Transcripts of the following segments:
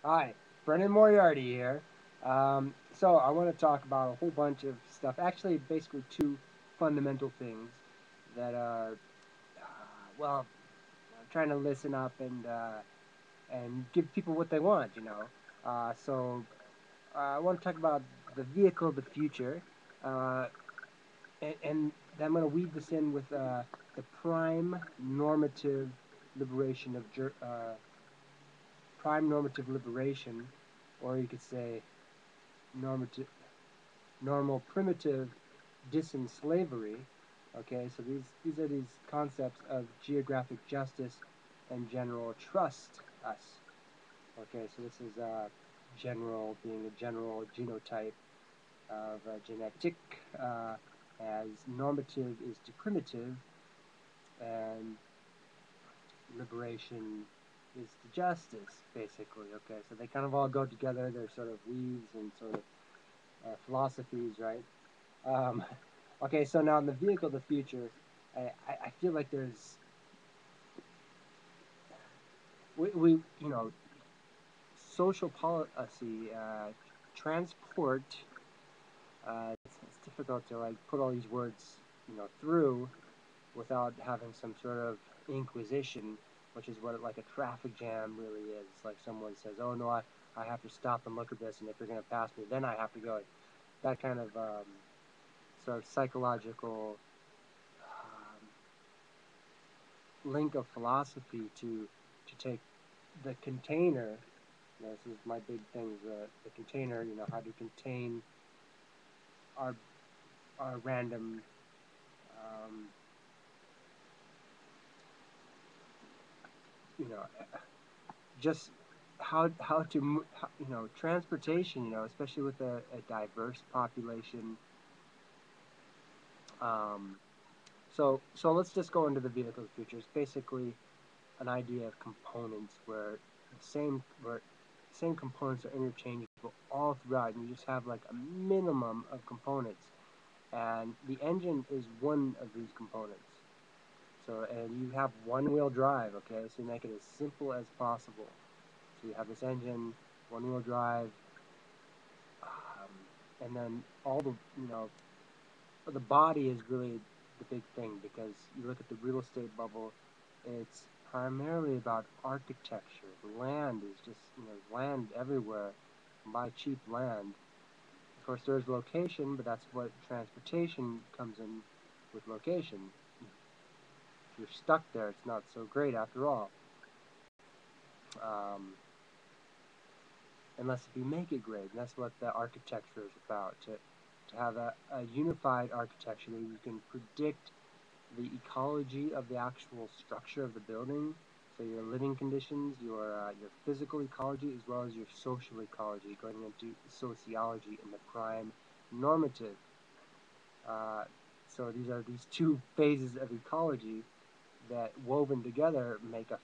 Hi, Brennan Moriarty here. So I want to talk about a whole bunch of stuff. Actually, basically two fundamental things that are, well, I'm trying to listen up and give people what they want. I want to talk about the vehicle of the future, uh, and then I'm going to weave this in with the liberation of prime normative liberation, or you could say normative normal primitive disenslavery. Okay, so these are these concepts of geographic justice and general trust us. Okay, so this is general being a general genotype of genetic, as normative is to primitive, and liberation is to justice, basically. Okay, so they kind of all go together. They're sort of weaves and sort of philosophies, right? Um, okay, so now in the vehicle of the future, I feel like there's we you know social policy, transport. It's difficult to like put all these words through without having some sort of inquisition, which is what like a traffic jam really is. Like someone says, "Oh no, I have to stop and look at this, and if you're going to pass me, then I have to go." That kind of sort of psychological link of philosophy to take the container. This is my big thing: the container. How to contain our random, um, you know, just transportation. Especially with a diverse population. Um, so let's just go into the vehicle of the future. It's basically an idea of components where same components are interchangeable all throughout, and you just have like a minimum of components. And the engine is one of these components. So, and you have one-wheel drive, okay? So you make it as simple as possible. So you have this engine, one-wheel drive, and then all the body is really the big thing, because you look at the real estate bubble, it's primarily about architecture. The land is just, land everywhere. Buy cheap land. Of course, there's location, but that's what transportation comes in with location. If you're stuck there, it's not so great after all. Um, unless if you make it great, and that's what the architecture is about. To have a unified architecture that you can predict the ecology of the actual structure of the building, so your living conditions, your physical ecology, as well as your social ecology, going into sociology in the prime normative. Uh, so these are these two phases of ecology that, woven together, make a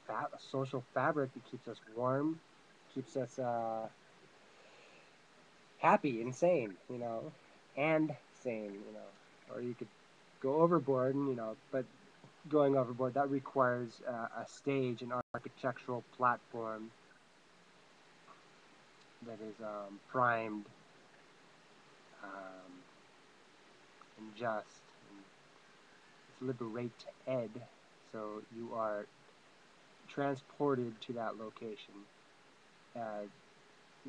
social fabric that keeps us warm, keeps us happy and sane, and sane, or you could go overboard, but going overboard, that requires a stage, an architectural platform that is primed, um, and just. And it's liberate ed, so you are transported to that location uh,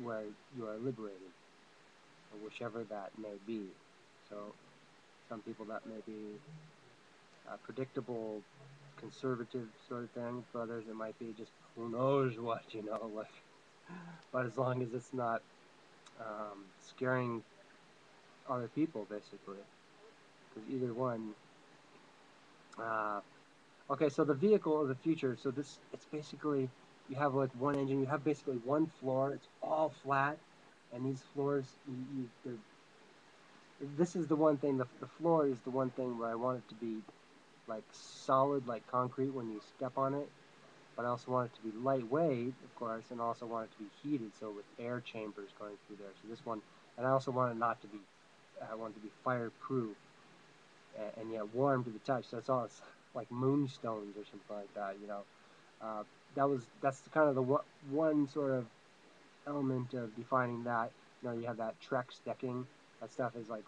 where you are liberated, or whichever that may be. So some people that may be a predictable, conservative sort of thing. For others, it might be just who knows what, like. But as long as it's not scaring other people, basically, because either one. Uh, okay, so the vehicle of the future. So it's basically, you have like one engine. You have basically one floor. It's all flat, and these floors, this is the one thing. The floor is the one thing where I want it to be like solid, like concrete when you step on it. But I also want it to be lightweight, of course, and also want it to be heated, so with air chambers going through there. So this one, and I also want it not to be, I want it to be fireproof, and yet warm to the touch. So it's like moonstones or something like that. Uh, that's kind of the one sort of element of defining that. You have that Trex decking. That stuff is like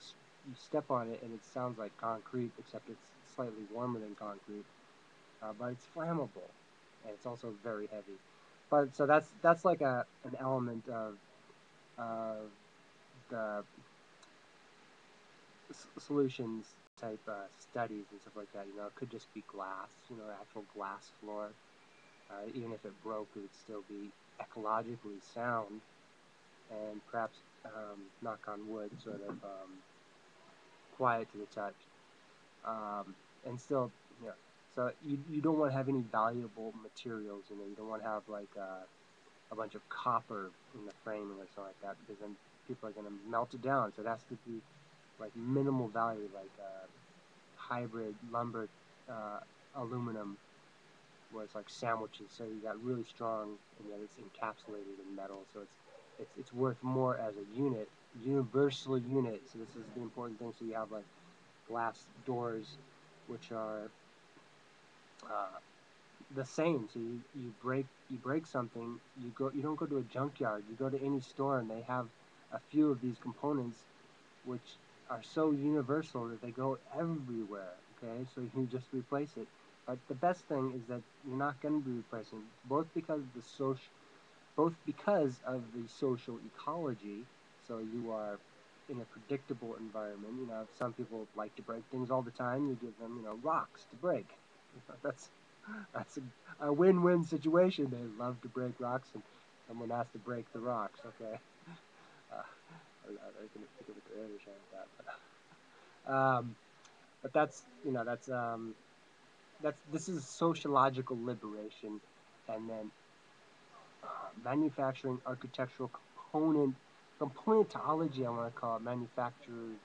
you step on it and it sounds like concrete, except it's slightly warmer than concrete. But it's flammable, and it's also very heavy. But so that's like an element of the solutions type studies and stuff like that. It could just be glass, actual glass floor. Even if it broke, it would still be ecologically sound, and perhaps, knock on wood, sort of quiet to the touch. And still, so you don't want to have any valuable materials. You don't want to have like a bunch of copper in the framing or something like that, because then people are going to melt it down. So it has to be like minimal value, like hybrid lumber, aluminum, where it's like sandwiches. So you got really strong, and yet it's encapsulated in metal. So it's worth more as a unit, universal unit. So this is the important thing. So you have like glass doors, which are the same. So you break something, you don't go to a junkyard. You go to any store, and they have a few of these components, which are so universal that they go everywhere. Okay, so you just replace it. But the best thing is that you're not going to be replacing, both because of the social ecology. So you are in a predictable environment. Some people like to break things all the time. You give them, rocks to break. That's a win-win situation. They love to break rocks, and someone has to break the rocks. Okay, I can think of a creative show like that. But that's this is sociological liberation, and then manufacturing architectural componentology. I want to call it manufacturer.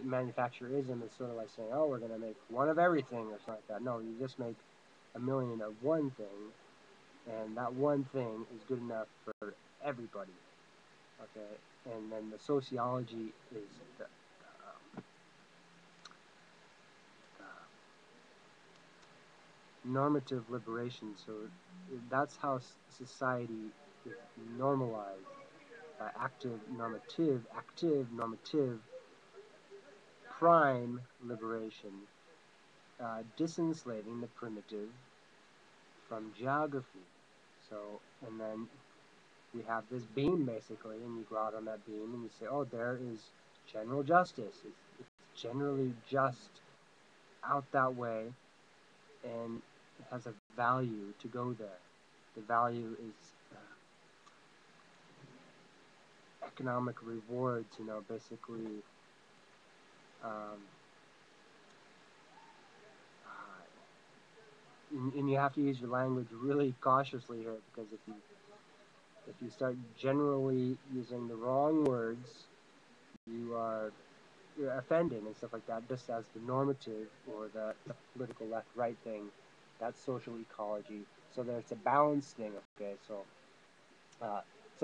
Manufacturism is sort of like saying, "Oh, we're going to make one of everything" or something like that. No, you just make a million of one thing, and that one thing is good enough for everybody. Okay, and then the sociology is the normative liberation. So that's how society is normalized by active normative prime liberation, disenslaving the primitive from geography. So, and then we have this beam basically, and you go out on that beam and you say, oh, there is general justice. It's generally just out that way, and it has a value to go there. The value is economic rewards, basically. Um, and you have to use your language really cautiously here, because if you start generally using the wrong words, you're offending and stuff like that. Just as the normative or the political left-right thing, that's social ecology. So there's a balance thing. Okay, so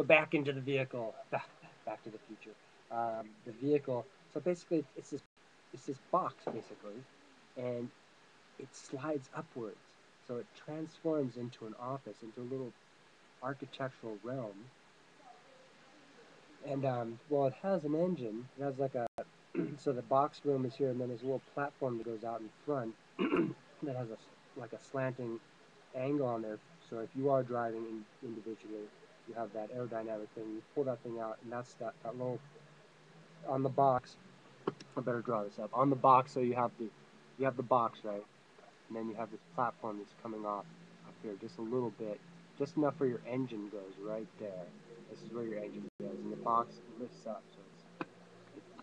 back into the vehicle, back to the future. The vehicle. So basically, it's this box basically, and it slides upwards. So it transforms into an office, into a little architectural realm. And well, it has an engine. It has like a so the box room is here, and then there's a little platform that goes out in front that has like a slanting angle on there. So if you are driving individually, you have that aerodynamic thing. You pull that thing out, and that's that little on the box. I better draw this up on the box. So you have the box, right, and then you have this platform that's coming off up here just a little bit, just enough where your engine goes right there. This is where your engine goes, and the box lifts up, so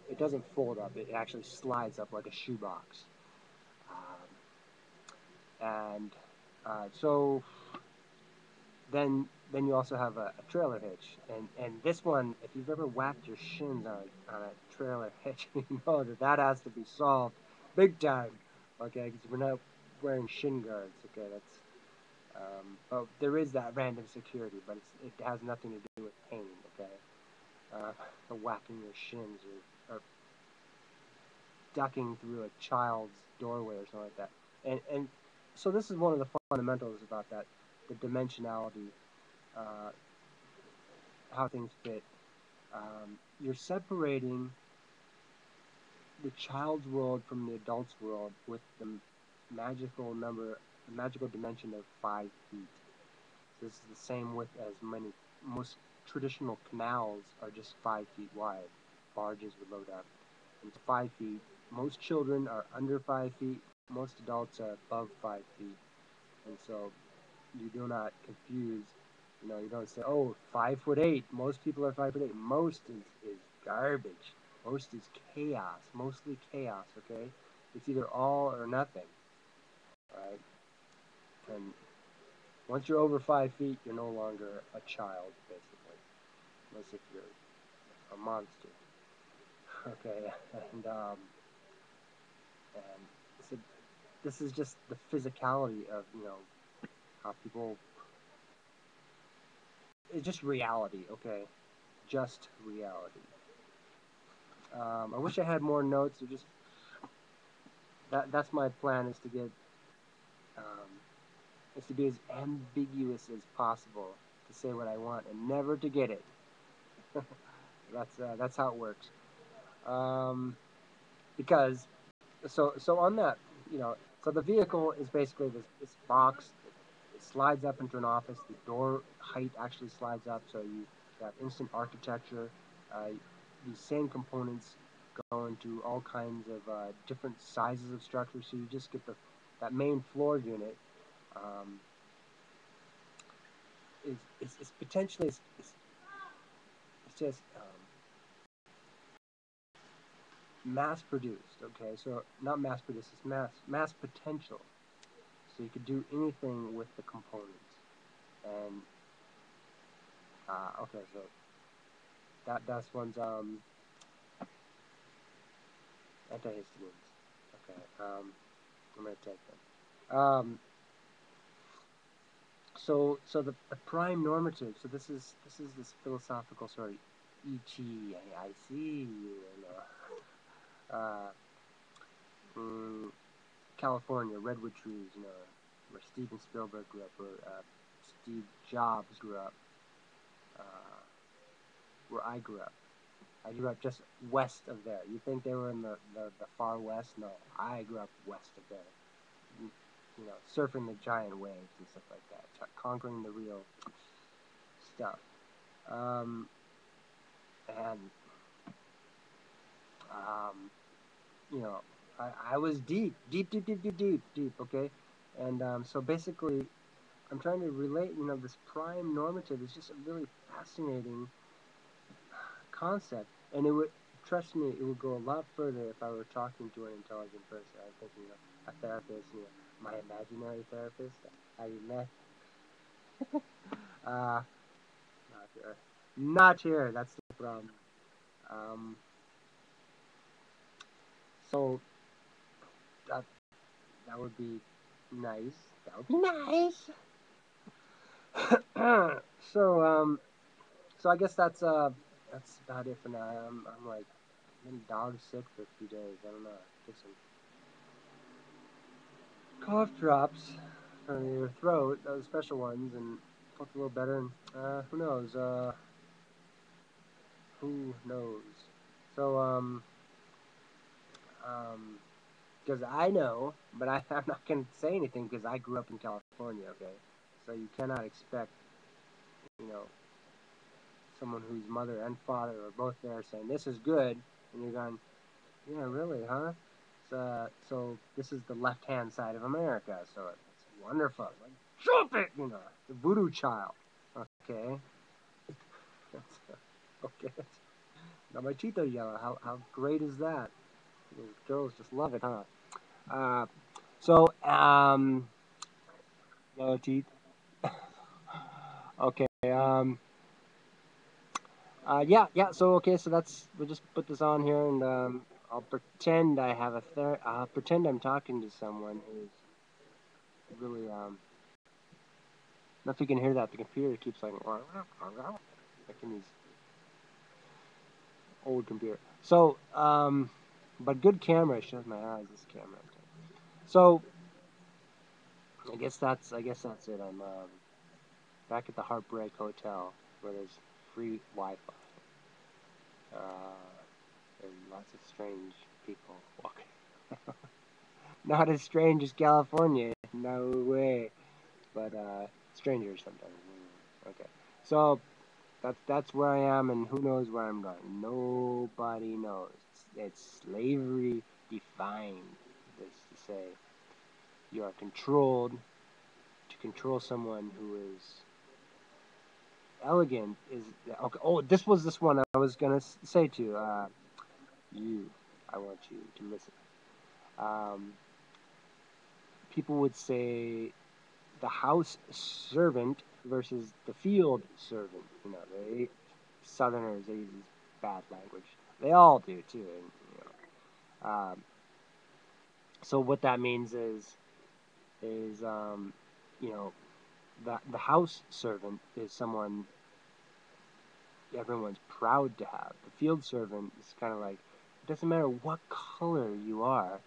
it doesn't fold up. It actually slides up like a shoebox. And so then you also have a trailer hitch, and this one, if you've ever whacked your shins on a trailer hitch, you know that has to be solved big time. Okay, because we're not wearing shin guards. Okay, that's but there is that random security, but it has nothing to do with pain. Okay, whacking your shins or ducking through a child's doorway or something like that. And so this is one of the fundamentals about that, the dimensionality uh, how things fit. You're separating the child's world from the adult's world with the magical number, the magical dimension of 5 feet. This is the same width as most traditional canals are just 5 feet wide. Barges would load up. And it's 5 feet. Most children are under 5 feet. Most adults are above 5 feet. And so you do not confuse. You don't say, "Oh, 5'8". Most people are 5'8". Most is garbage. Most is chaos. Mostly chaos. Okay, it's either all or nothing, right? And once you're over 5 feet, you're no longer a child, basically, unless if you're a monster. Okay, and so this is just the physicality of how people. It's just reality, okay, just reality. I wish I had more notes. Or just that's my plan um, is to be as ambiguous as possible to say what I want and never to get it. That's how it works. Um, because so on that, so the vehicle is basically this box. It slides up into an office. The door height actually slides up, so you have instant architecture. These same components go into all kinds of different sizes of structure. So you just get that main floor unit um, is potentially it's just mass produced. Okay, so not mass produced, it's mass potential. So you could do anything with the components. And okay, so that's one's antihistamines. Okay, I'm gonna take them. So the prime normative. So this is this philosophical sort of E.T. I see you in mm, California, redwood trees, where Steven Spielberg grew up, where Steve Jobs grew up, uh, where I grew up. I grew up just west of there. You think they were in the far west? No, I grew up west of there. Surfing the giant waves and stuff like that, conquering the real stuff. Um, and um, you know, I was deep. Okay, and so basically, I'm trying to relate. This prime normative is just a really fascinating concept, and it would trust me, it would go a lot further if I were talking to an intelligent person. I think a therapist, my imaginary therapist. I met. Not here. Not here. That's the problem. Um, so that that would be nice. That would be nice. so so I guess that's about it for now. I'm like I've been dog sick for a few days. I don't know. Get some cough drops from your throat, those special ones, and felt a little better. And who knows? Who knows? So um, because I know, but I'm not going to say anything because I grew up in California. Okay, so you cannot expect, you know, someone whose mother and father are both there saying this is good, and you're going, yeah, really, huh? So this is the left-hand side of America, so it's wonderful. Like, jump it, the voodoo child. Okay, okay. Now my teeth are yellow. How great is that? Those girls just love it, huh? Uh, so yellow teeth. Okay. Yeah. So okay. So we'll just put this on here, and I'll pretend I have I'll pretend I'm talking to someone who's really I don't know if you can hear that. The computer keeps like in these old computer. So but good camera. It shows my eyes. This camera. So I guess that's it. back at the Heartbreak Hotel, where there's free Wi-Fi. And lots of strange people walking. Not as strange as California, no way. But strangers sometimes. Okay, so that's where I am, and who knows where I'm going? Nobody knows. It's slavery defined. This to say, you are controlled to control someone who is elegant. Is okay. Oh, this one I was gonna say to you. I want you to listen. Um, People would say the house servant versus the field servant. You know, Southerners, they use bad language. They all do too. And, so what that means is you know, the house servant is someone everyone's proud to have. The field servant is kind of like, it doesn't matter what color you are.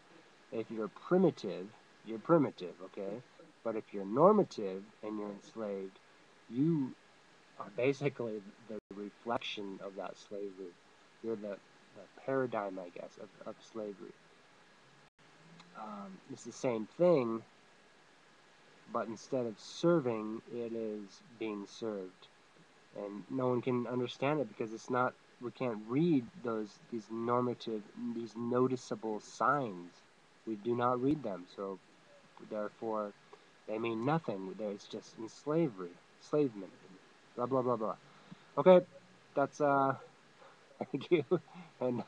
If you're primitive, you're primitive, okay? But if you're normative and you're enslaved, you are basically the reflection of that slavery. You're the paradigm, I guess, of slavery. It's the same thing, but instead of serving, it is being served. And no one can understand it because it's not, we can't read these normative, these noticeable signs. We do not read them, so therefore they mean nothing. It's just enslavement, blah blah blah blah. Okay, that's thank you, and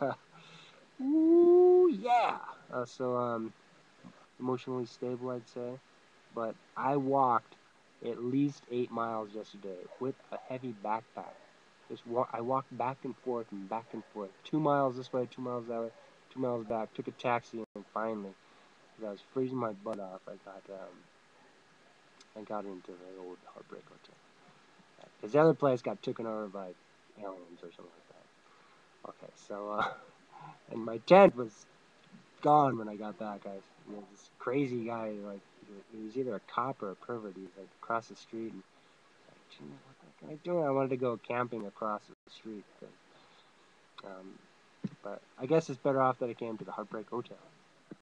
ooh yeah. Emotionally stable, I'd say, but I walked at least 8 miles yesterday with a heavy backpack. I walked back and forth and back and forth, 2 miles this way, 2 miles that way, 2 miles back. Took a taxi, and finally, as I was freezing my butt off, I got into the old Heartbreak Hotel. Because the other place got taken over by aliens or something like that. Okay, so and my tent was gone when I got back. This crazy guy, like he was either a cop or a pervert. He was like across the street, and like, gee, what can I do? I wanted to go camping across the street, but I guess it's better off that I came to the Heartbreak Hotel.